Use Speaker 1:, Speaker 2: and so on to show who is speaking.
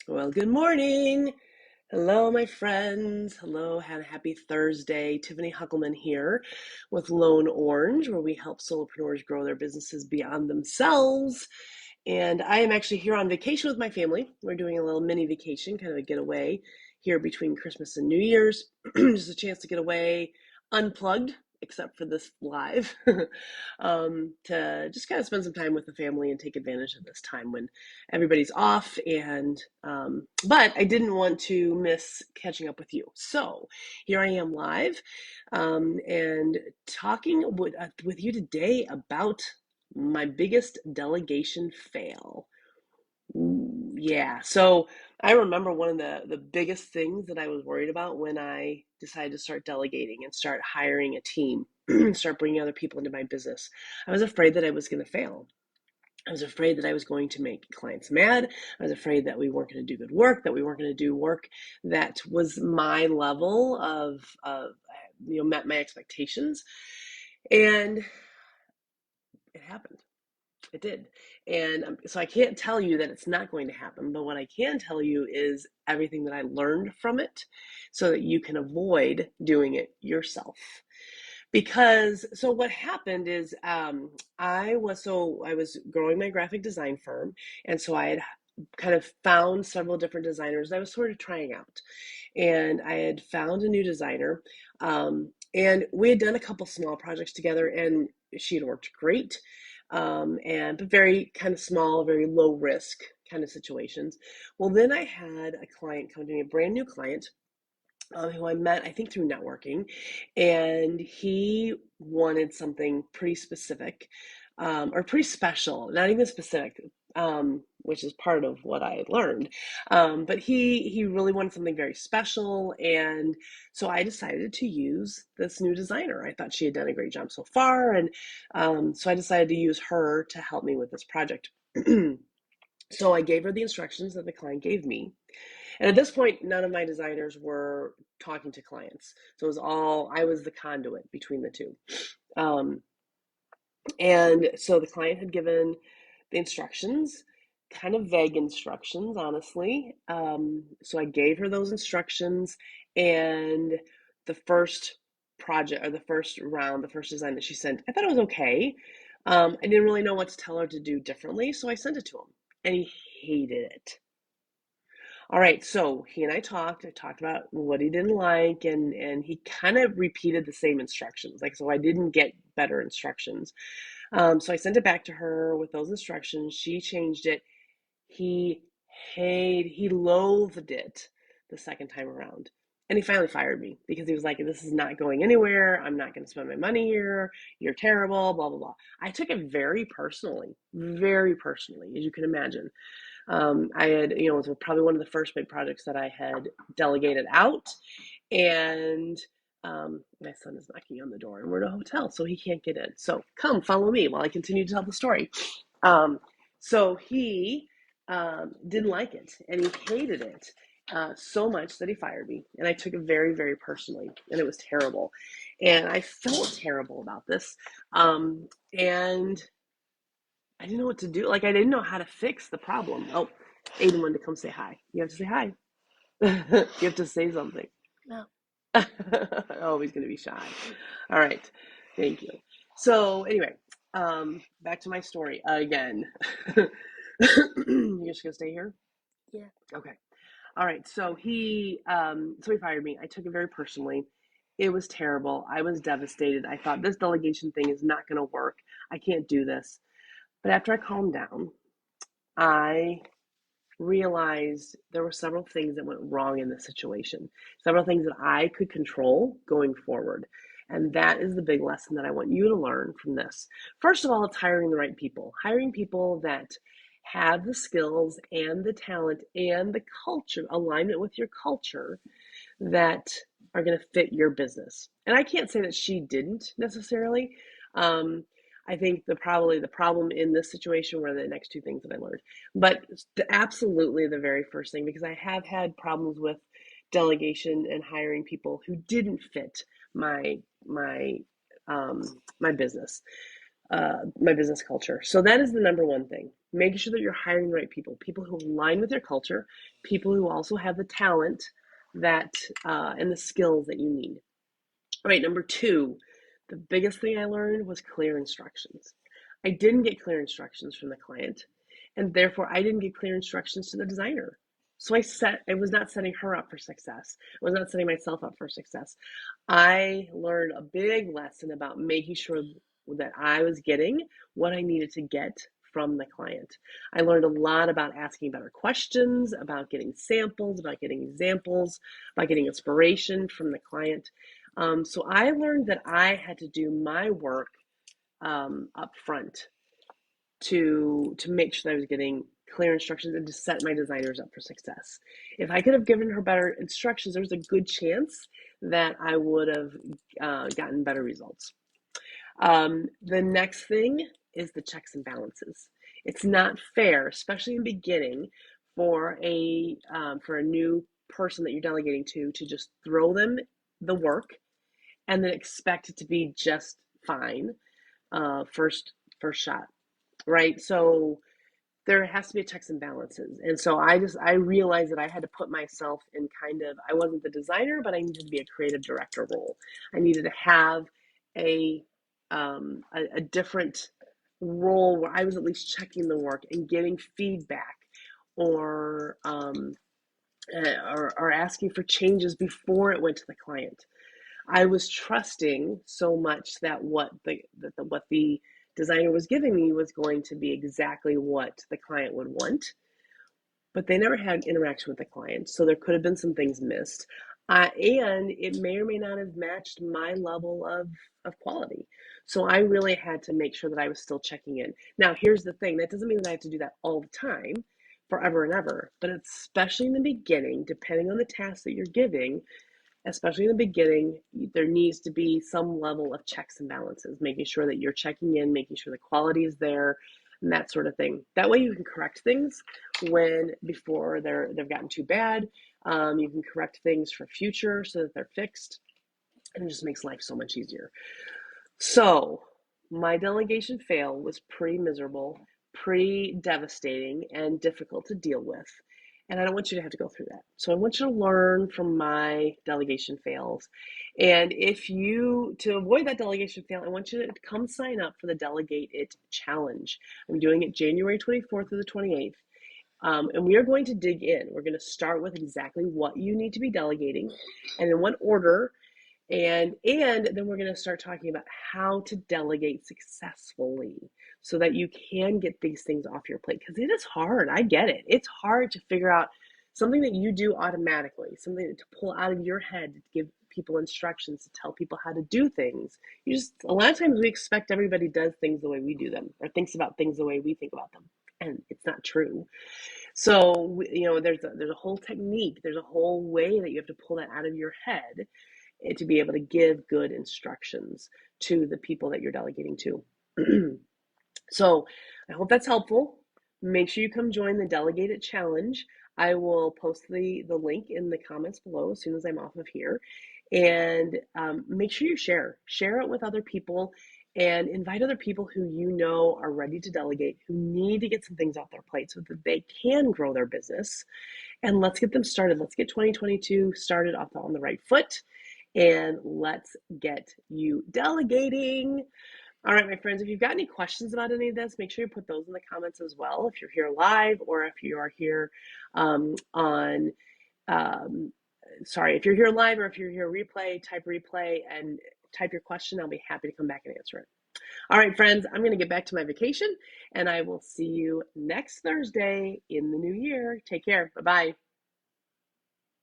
Speaker 1: Well, good morning. Hello, my friends. Hello, and a happy Thursday. Tiffany Huckelman here with Lone Orange, where we help solopreneurs grow their businesses beyond themselves. And I am actually here on vacation with my family. We're doing a little mini vacation, kind of a getaway here between Christmas and New Year's. Just a chance to get away, unplugged, except for this live, to just kind of spend some time with the family and take advantage of this time when everybody's off. But I didn't want to miss catching up with you. So here I am live and talking with you today about my biggest delegation fail. Ooh, yeah. So I remember one of the biggest things that I was worried about when I decided to start delegating and start hiring a team, start bringing other people into my business. I was afraid that I was going to fail. I was afraid that I was going to make clients mad. I was afraid that we weren't going to do good work, that we weren't going to do work that was my level of met my expectations. And it happened. It did. And so I can't tell you that it's not going to happen, but what I can tell you is everything that I learned from it so that you can avoid doing it yourself. Because so what happened is I was growing my graphic design firm, and so I had kind of found several different designers that I was sort of trying out, and I had found a new designer, and we had done a couple small projects together, and she had worked great, and but very kind of small, very low risk kind of situations. Well, then I had a client come to me, a brand new client, who I met, I think, through networking, and he wanted something pretty specific, or pretty special, not even specific, which is part of what I had learned. But he really wanted something very special, and so I decided to use this new designer. I thought she had done a great job so far, and so I decided to use her to help me with this project. So I gave her the instructions that the client gave me. And at this point, none of my designers were talking to clients. So it was all, I was the conduit between the two. Um, and so the client had given the instructions, kind of vague instructions, honestly. So I gave her those instructions, and the first project, or the first round, the first design that she sent, I thought it was okay. I didn't really know what to tell her to do differently, so I sent it to him, and he hated it. All right, so he and I talked. I talked about what he didn't like, and he kind of repeated the same instructions. Like, so I didn't get better instructions. So I sent it back to her with those instructions. She changed it. He he loathed it the second time around. And he finally fired me because he was like, "This is not going anywhere. I'm not going to spend my money here. You're terrible, blah, blah, blah." I took it very personally, as you can imagine. I had, it was probably one of the first big projects that I had delegated out. And my son is knocking on the door, and we're in a hotel, so he can't get in. So come, follow me while I continue to tell the story. Um, so he didn't like it, and he hated it so much that he fired me. And I took it very personally, and it was terrible. And I felt terrible about this. And I didn't know what to do. Like, I didn't know how to fix the problem. Oh, Aiden wanted to come say hi. You have to say hi. You have to say something.
Speaker 2: No.
Speaker 1: Oh, he's going to be shy. All right. Thank you. So, anyway, back to my story again. You're just going to stay here?
Speaker 2: Yeah.
Speaker 1: Okay. All right. So he fired me. I took it very personally. It was terrible. I was devastated. I thought this delegation thing is not going to work. I can't do this. But after I calmed down, I realized there were several things that went wrong in this situation, several things that I could control going forward. And that is the big lesson that I want you to learn from this. First of all, it's hiring the right people, hiring people that have the skills and the talent and the culture, alignment with your culture, that are going to fit your business. And I can't say that she didn't necessarily. Um, I think probably the problem in this situation were the next two things that I learned. But absolutely the very first thing, because I have had problems with delegation and hiring people who didn't fit my my my business culture. So that is the number one thing. making sure that you're hiring the right people, people who align with your culture, people who also have the talent that and the skills that you need. All right, number two, the biggest thing I learned was clear instructions. I didn't get clear instructions from the client, and therefore I didn't get clear instructions to the designer. So I was not setting her up for success. I was not setting myself up for success. I learned a big lesson about making sure that I was getting what I needed to get from the client. I learned a lot about asking better questions, about getting samples, about getting examples, about getting inspiration from the client. So I learned that I had to do my work up front to make sure that I was getting clear instructions and to set my designers up for success. If I could have given her better instructions, there was a good chance that I would have gotten better results. The next thing is the checks and balances. It's not fair, especially in the beginning, for a new person that you're delegating to just throw them the work and then expect it to be just fine first shot, right? So there has to be checks and balances. And so I realized that I had to put myself in I wasn't the designer, but I needed to be a creative director role. I needed to have a a different role where I was at least checking the work and getting feedback or or asking for changes before it went to the client. I was trusting so much that what the designer was giving me was going to be exactly what the client would want, but they never had interaction with the client, so there could have been some things missed, and it may or may not have matched my level of quality. So I really had to make sure that I was still checking in. Now, here's the thing: that doesn't mean that I have to do that all the time, forever and ever, but especially in the beginning, depending on the task that you're giving, especially in the beginning, there needs to be some level of checks and balances, making sure that you're checking in, making sure the quality is there, and that sort of thing. That way you can correct things before they've gotten too bad. You can correct things for future so that they're fixed, and it just makes life so much easier. So my delegation fail was pretty miserable, pretty devastating, and difficult to deal with. And I don't want you to have to go through that. So I want you to learn from my delegation fails. And to avoid that delegation fail, I want you to come sign up for the Delegate It challenge. I'm doing it January 24th through the 28th. And we are going to dig in. We're going to start with exactly what you need to be delegating and in what order, and then we're going to start talking about how to delegate successfully so that you can get these things off your plate, because it is hard. I get it. It's hard to figure out something that you do automatically, something to pull out of your head to give people instructions, to tell people how to do things. A lot of times we expect everybody does things the way we do them, or thinks about things the way we think about them, and it's not true. So there's a whole technique, there's a whole way that you have to pull that out of your head to be able to give good instructions to the people that you're delegating to. So I hope that's helpful. Make sure you come join the Delegate It challenge. I will post the link in the comments below as soon as I'm off of here. And make sure you share it with other people, and invite other people who you know are ready to delegate, who need to get some things off their plate so that they can grow their business. And let's get them started. Let's get 2022 started off on the right foot. And let's get you delegating. All right, my friends, if you've got any questions about any of this, make sure you put those in the comments as well. If you're here live, or if you are here if you're here live, or if you're here type replay and type your question. I'll be happy to come back and answer it. All right, friends, I'm going to get back to my vacation, and I will see you next Thursday in the new year. Take care. Bye-bye.